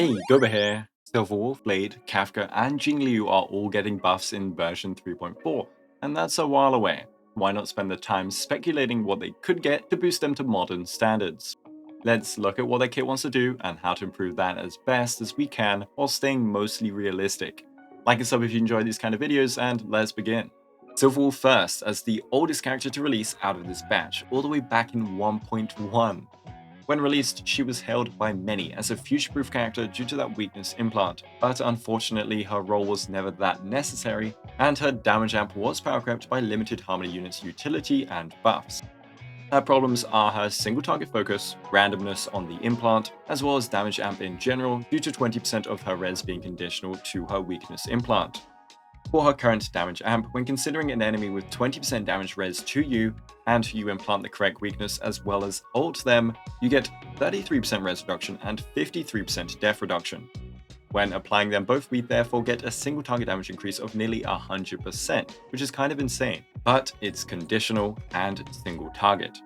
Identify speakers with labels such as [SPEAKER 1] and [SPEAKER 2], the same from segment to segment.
[SPEAKER 1] Hey, Guoba here. Silverwolf, Blade, Kafka, and Jingliu are all getting buffs in version 3.4, and that's a while away. Why not spend the time speculating what they could get to boost them to modern standards? Let's look at what their kit wants to do and how to improve that as best as we can while staying mostly realistic. Like and sub if you enjoy these kind of videos, and let's begin. Silverwolf first, as the oldest character to release out of this batch, all the way back in 1.1. When released, she was hailed by many as a future-proof character due to that weakness implant, but unfortunately her role was never that necessary, and her damage amp was power crept by limited Harmony units utility and buffs. Her problems are her single target focus, randomness on the implant, as well as damage amp in general due to 20% of her res being conditional to her weakness implant. For her current damage amp, when considering an enemy with 20% damage res to you, and you implant the correct weakness as well as ult them, you get 33% res reduction and 53% def reduction. When applying them both, we therefore get a single target damage increase of nearly 100%, which is kind of insane, but it's conditional and single target.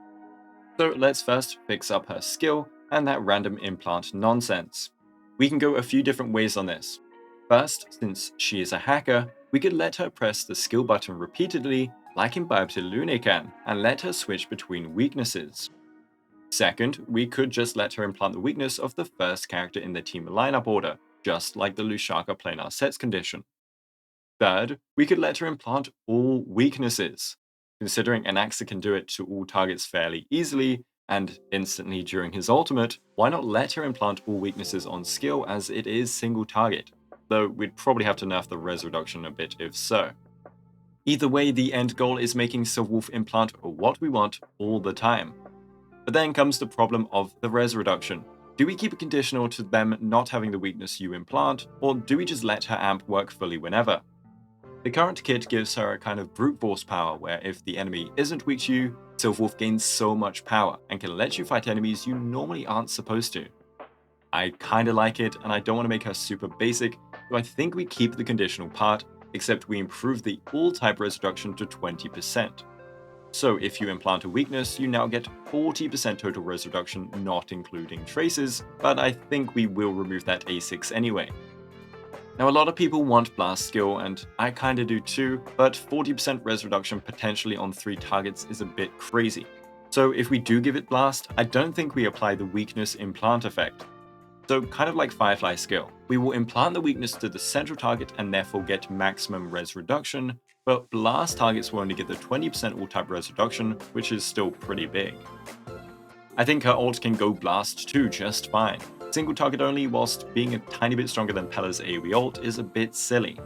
[SPEAKER 1] So let's first fix up her skill and that random implant nonsense. We can go a few different ways on this. First, since she is a hacker, we could let her press the skill button repeatedly, like in Lune can, and let her switch between weaknesses. Second, we could just let her implant the weakness of the first character in the team lineup order, just like the Lushaka planar sets condition. Third, we could let her implant all weaknesses. Considering Anaxa can do it to all targets fairly easily, and instantly during his ultimate, why not let her implant all weaknesses on skill as it is single target? Though we'd probably have to nerf the res reduction a bit if so. Either way, the end goal is making Silverwolf implant what we want all the time. But then comes the problem of the res reduction. Do we keep it conditional to them not having the weakness you implant, or do we just let her amp work fully whenever? The current kit gives her a kind of brute force power where if the enemy isn't weak to you, Silverwolf gains so much power and can let you fight enemies you normally aren't supposed to. I kinda like it, and I don't want to make her super basic, so I think we keep the conditional part, except we improve the all type res reduction to 20%. So if you implant a weakness, you now get 40% total res reduction, not including traces, but I think we will remove that A6 anyway. Now a lot of people want blast skill, and I kinda do too, but 40% res reduction potentially on 3 targets is a bit crazy. So if we do give it blast, I don't think we apply the weakness implant effect. So kind of like Firefly skill, we will implant the weakness to the central target and therefore get maximum res reduction, but blast targets will only get the 20% all type res reduction, which is still pretty big. I think her ult can go blast too just fine. Single target only whilst being a tiny bit stronger than Pella's AoE ult is a bit silly.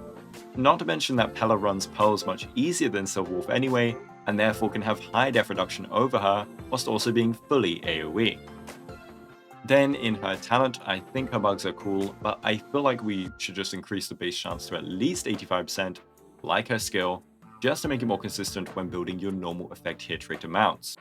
[SPEAKER 1] Not to mention that Pella runs pearls much easier than Silverwolf anyway, and therefore can have high def reduction over her, whilst also being fully AoE. Then in her talent, I think her bugs are cool, but I feel like we should just increase the base chance to at least 85%, like her skill, just to make it more consistent when building your normal effect hit rate amounts.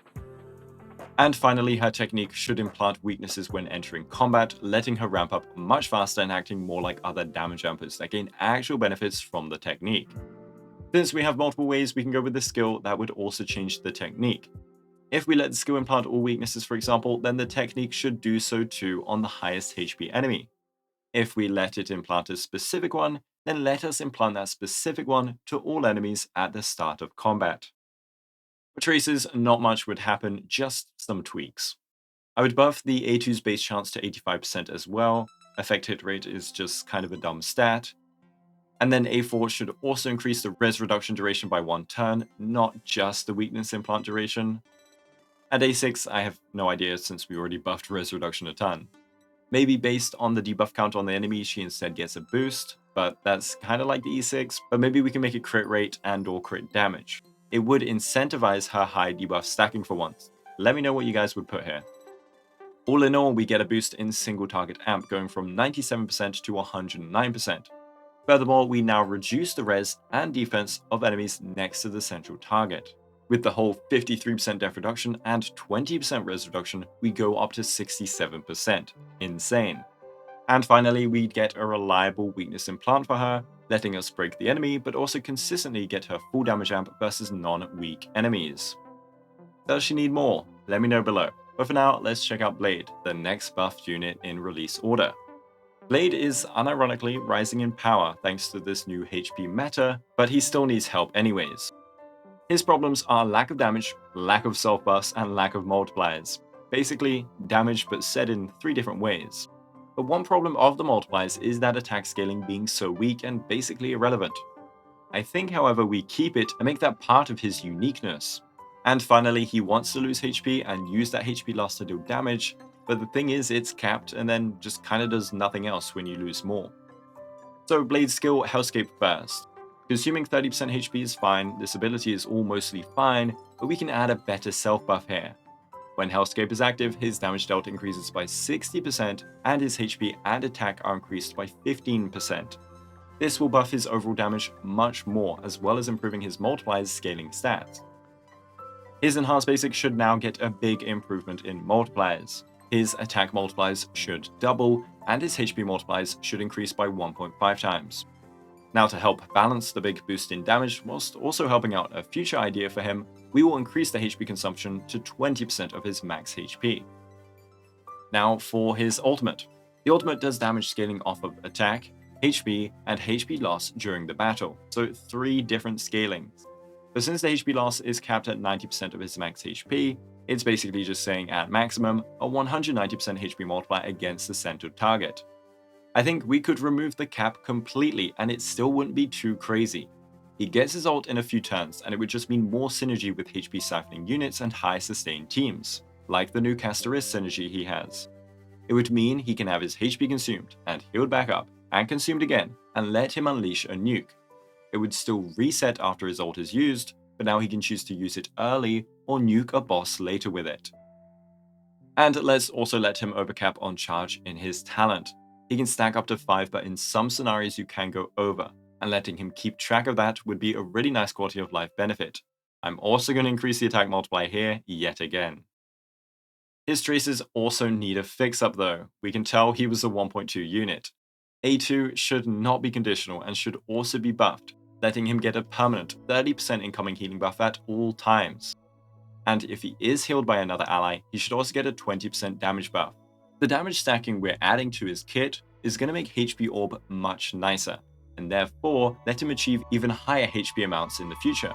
[SPEAKER 1] And finally, her technique should implant weaknesses when entering combat, letting her ramp up much faster and acting more like other damage ampers that gain actual benefits from the technique. Since we have multiple ways we can go with this skill, that would also change the technique. If we let the skill implant all weaknesses, for example, then the technique should do so too on the highest HP enemy. If we let it implant a specific one, then let us implant that specific one to all enemies at the start of combat. For traces, not much would happen, just some tweaks. I would buff the A2's base chance to 85% as well. Effect hit rate is just kind of a dumb stat. And then A4 should also increase the res reduction duration by 1 turn, not just the weakness implant duration. At A6, I have no idea since we already buffed res reduction a ton. Maybe based on the debuff count on the enemy, she instead gets a boost, but that's kind of like the E6, but maybe we can make it crit rate and or crit damage. It would incentivize her high debuff stacking for once. Let me know what you guys would put here. All in all, we get a boost in single target amp going from 97% to 109%. Furthermore, we now reduce the res and defense of enemies next to the central target. With the whole 53% def reduction and 20% res reduction, we go up to 67%. Insane. And finally, we get a reliable weakness implant for her, letting us break the enemy, but also consistently get her full damage amp versus non-weak enemies. Does she need more? Let me know below. But for now, let's check out Blade, the next buffed unit in release order. Blade is unironically rising in power thanks to this new HP meta, but he still needs help anyways. His problems are lack of damage, lack of self buffs, and lack of multipliers. Basically, damage but said in 3 different ways. But one problem of the multipliers is that attack scaling being so weak and basically irrelevant. I think, however, we keep it and make that part of his uniqueness. And finally, he wants to lose HP and use that HP loss to deal damage, but the thing is it's capped and then just kinda does nothing else when you lose more. So Blade's skill, Hellscape first. Consuming 30% HP is fine, this ability is all mostly fine, but we can add a better self buff here. When Hellscape is active, his damage dealt increases by 60% and his HP and attack are increased by 15%. This will buff his overall damage much more, as well as improving his multipliers scaling stats. His enhanced basic should now get a big improvement in multipliers. His attack multipliers should double, and his HP multipliers should increase by 1.5 times. Now, to help balance the big boost in damage, whilst also helping out a future idea for him, we will increase the HP consumption to 20% of his max HP. Now for his ultimate. The ultimate does damage scaling off of attack, HP, and HP loss during the battle, so 3 different scalings. But since the HP loss is capped at 90% of his max HP, it's basically just saying at maximum a 190% HP multiplier against the centered target. I think we could remove the cap completely and it still wouldn't be too crazy. He gets his ult in a few turns and it would just mean more synergy with HP siphoning units and high sustained teams, like the Nukes synergy he has. It would mean he can have his HP consumed and healed back up and consumed again and let him unleash a nuke. It would still reset after his ult is used, but now he can choose to use it early or nuke a boss later with it. And let's also let him overcap on charge in his talent. He can stack up to 5, but in some scenarios you can go over, and letting him keep track of that would be a really nice quality of life benefit. I'm also going to increase the attack multiplier here yet again. His traces also need a fix up though. We can tell he was a 1.2 unit. A2 should not be conditional and should also be buffed, letting him get a permanent 30% incoming healing buff at all times. And if he is healed by another ally, he should also get a 20% damage buff. The damage stacking we're adding to his kit is going to make HP Orb much nicer, and therefore let him achieve even higher HP amounts in the future.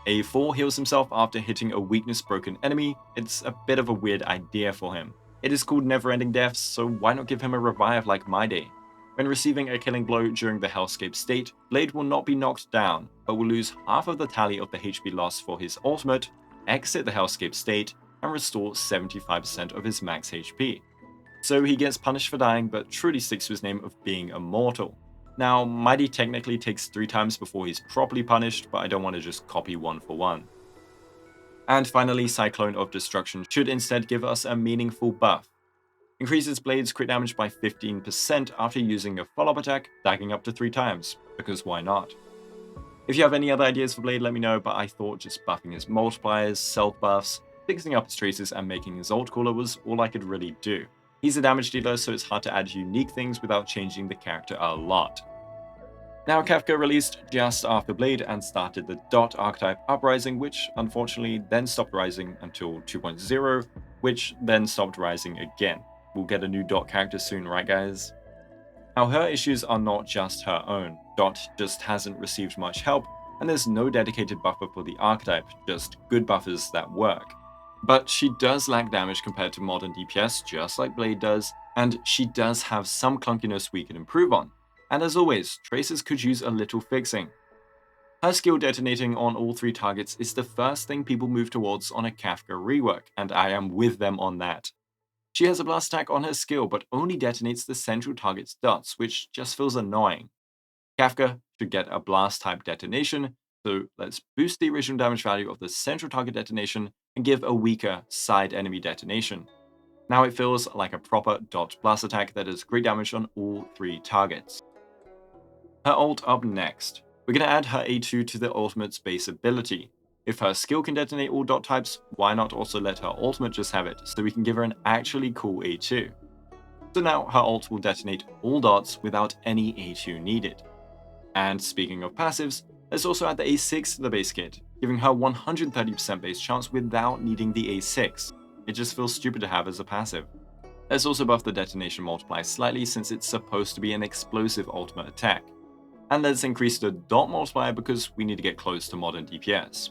[SPEAKER 1] A4 heals himself after hitting a weakness broken enemy. It's a bit of a weird idea for him. It is called Never-Ending Deaths, so why not give him a revive like My Day? When receiving a killing blow during the Hellscape state, Blade will not be knocked down, but will lose half of the tally of the HP loss for his ultimate, exit the Hellscape state, and restore 75% of his max HP. So he gets punished for dying, but truly sticks to his name of being immortal. Now, Mighty technically takes 3 times before he's properly punished, but I don't want to just copy one for one. And finally, Cyclone of Destruction should instead give us a meaningful buff. Increases Blade's crit damage by 15% after using a follow-up attack, stacking up to 3 times, because why not? If you have any other ideas for Blade, let me know, but I thought just buffing his multipliers, self-buffs, fixing up his traces, and making his ult cooler was all I could really do. He's a damage dealer, so it's hard to add unique things without changing the character a lot. Now, Kafka released just after Blade and started the Dot archetype uprising, which unfortunately then stopped rising until 2.0, which then stopped rising again. We'll get a new Dot character soon, right guys? Now, her issues are not just her own. Dot just hasn't received much help, and there's no dedicated buffer for the archetype, just good buffers that work. But she does lack damage compared to modern DPS, just like Blade does, and she does have some clunkiness we can improve on. And as always, traces could use a little fixing. Her skill detonating on all 3 targets is the first thing people move towards on a Kafka rework, and I am with them on that. She has a blast attack on her skill, but only detonates the central target's dots, which just feels annoying. Kafka should get a blast type detonation, so let's boost the original damage value of the central target detonation and give a weaker side enemy detonation. Now it feels like a proper dot blast attack that does great damage on all 3 targets. Her ult up next. We're going to add her A2 to the ultimate's base ability. If her skill can detonate all dot types, why not also let her ultimate just have it, so we can give her an actually cool A2. So now her ult will detonate all dots without any A2 needed. And speaking of passives, let's also add the A6 to the base kit, giving her 130% base chance without needing the A6. It just feels stupid to have as a passive. Let's also buff the detonation multiplier slightly since it's supposed to be an explosive ultimate attack. And let's increase the dot multiplier because we need to get close to modern DPS.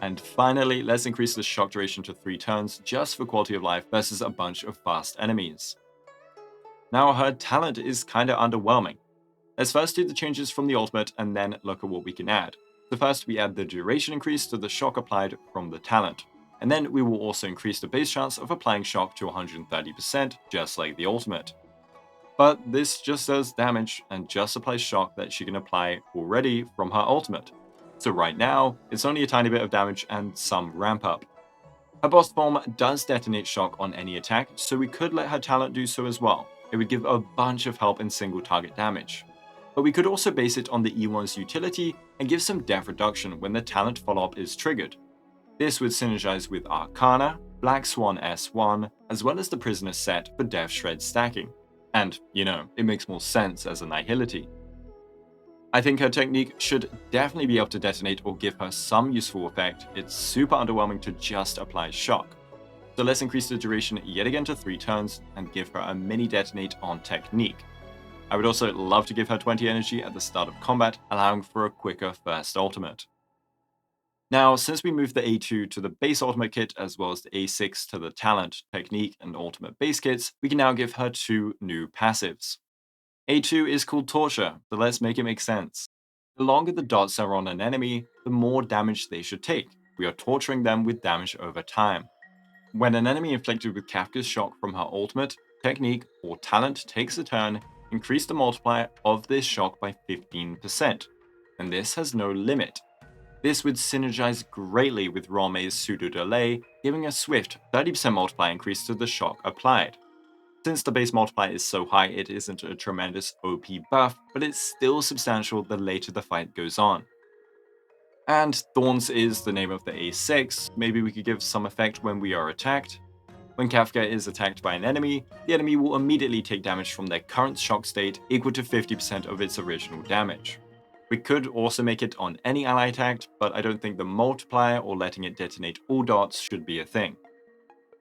[SPEAKER 1] And finally, let's increase the shock duration to 3 turns just for quality of life versus a bunch of fast enemies. Now her talent is kinda underwhelming. Let's first do the changes from the ultimate and then look at what we can add. So first we add the duration increase to the shock applied from the talent. And then we will also increase the base chance of applying shock to 130%, just like the ultimate. But this just does damage and just applies shock that she can apply already from her ultimate. So right now, it's only a tiny bit of damage and some ramp up. Her boss form does detonate shock on any attack, so we could let her talent do so as well. It would give a bunch of help in single target damage. But we could also base it on the E1's utility and give some death reduction when the talent follow-up is triggered. This would synergize with Arcana, Black Swan S1, as well as the Prisoner set for Death Shred stacking. And, it makes more sense as a Nihility. I think her technique should definitely be able to detonate or give her some useful effect. It's super underwhelming to just apply shock. So let's increase the duration yet again to 3 turns and give her a mini detonate on technique. I would also love to give her 20 energy at the start of combat, allowing for a quicker first ultimate. Now, since we moved the A2 to the base ultimate kit as well as the A6 to the talent, technique, and ultimate base kits, we can now give her 2 new passives. A2 is called Torture, so let's make it make sense. The longer the dots are on an enemy, the more damage they should take. We are torturing them with damage over time. When an enemy inflicted with Kafka's shock from her ultimate, technique, or talent takes a turn, increase the multiplier of this shock by 15%, and this has no limit. This would synergize greatly with Rome's pseudo delay, giving a swift 30% multiplier increase to the shock applied. Since the base multiplier is so high, it isn't a tremendous OP buff, but it's still substantial the later the fight goes on. And Thorns is the name of the A6, maybe we could give some effect when we are attacked. When Kafka is attacked by an enemy, the enemy will immediately take damage from their current shock state equal to 50% of its original damage. We could also make it on any ally attacked, but I don't think the multiplier or letting it detonate all dots should be a thing.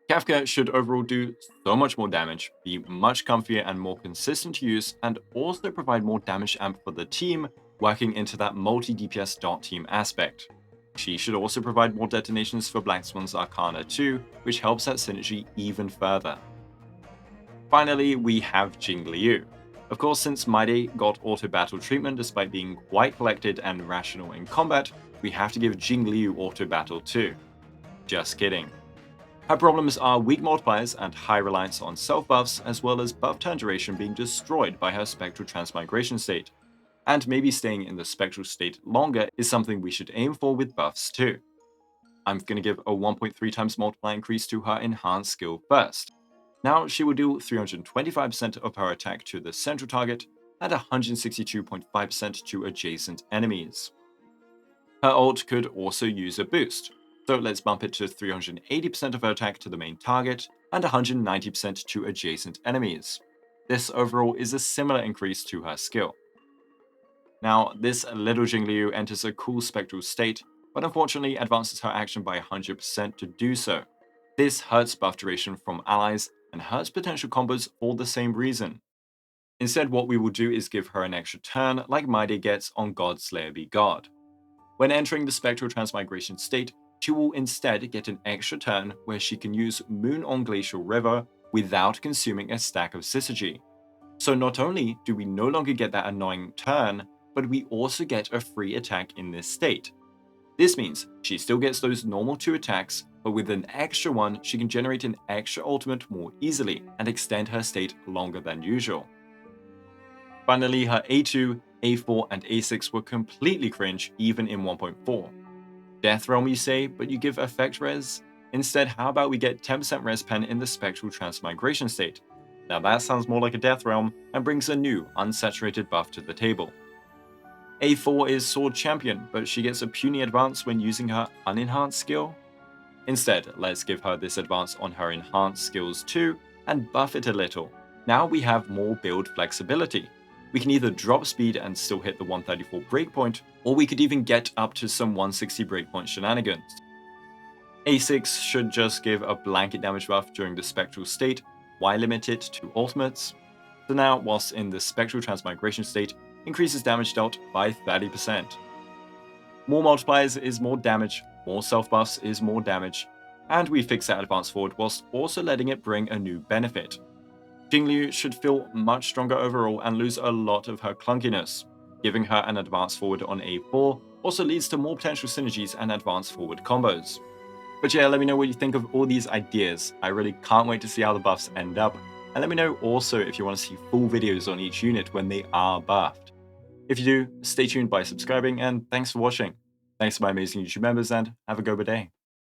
[SPEAKER 1] Kafka should overall do so much more damage, be much comfier and more consistent to use, and also provide more damage amp for the team, working into that multi-DPS dot team aspect. She should also provide more detonations for Black Swan's Arcana too, which helps that synergy even further. Finally, we have Jingliu. Of course, since Maide got auto-battle treatment despite being quite collected and rational in combat, we have to give Jingliu auto-battle too. Just kidding. Her problems are weak multipliers and high reliance on self-buffs, as well as buff turn duration being destroyed by her spectral transmigration state. And maybe staying in the spectral state longer is something we should aim for with buffs too. I'm going to give a 1.3 times multiplier increase to her enhanced skill first. Now she will deal 325% of her attack to the central target and 162.5% to adjacent enemies. Her ult could also use a boost, so let's bump it to 380% of her attack to the main target and 190% to adjacent enemies. This overall is a similar increase to her skill. Now, this little Jingliu enters a cool spectral state, but unfortunately advances her action by 100% to do so. This hurts buff duration from allies and hurts potential combos for the same reason. Instead, what we will do is give her an extra turn like Maide gets on God Slayer Be God. When entering the spectral transmigration state, she will instead get an extra turn where she can use Moon on Glacial River without consuming a stack of Syzygy. So not only do we no longer get that annoying turn, but we also get a free attack in this state. This means she still gets those normal 2 attacks, but with an extra one, she can generate an extra ultimate more easily and extend her state longer than usual. Finally, her A2, A4, and A6 were completely cringe even in 1.4. Death Realm you say, but you give effect res? Instead, how about we get 10% res pen in the spectral transmigration state? Now that sounds more like a Death Realm and brings a new, unsaturated buff to the table. A4 is Sword Champion, but she gets a puny advance when using her unenhanced skill. Instead, let's give her this advance on her enhanced skills too, and buff it a little. Now we have more build flexibility. We can either drop speed and still hit the 134 breakpoint, or we could even get up to some 160 breakpoint shenanigans. A6 should just give a blanket damage buff during the spectral state, Why limit it to ultimates? So now, whilst in the spectral transmigration state, increases damage dealt by 30%. More multipliers is more damage, more self buffs is more damage, and we fix that advance forward whilst also letting it bring a new benefit. Jingliu should feel much stronger overall and lose a lot of her clunkiness. Giving her an advance forward on A4 also leads to more potential synergies and advance forward combos. But yeah, let me know what you think of all these ideas. I really can't wait to see how the buffs end up, and let me know also if you want to see full videos on each unit when they are buffed. If you do, stay tuned by subscribing, and thanks for watching. Thanks to my amazing YouTube members, and have a Guoba day.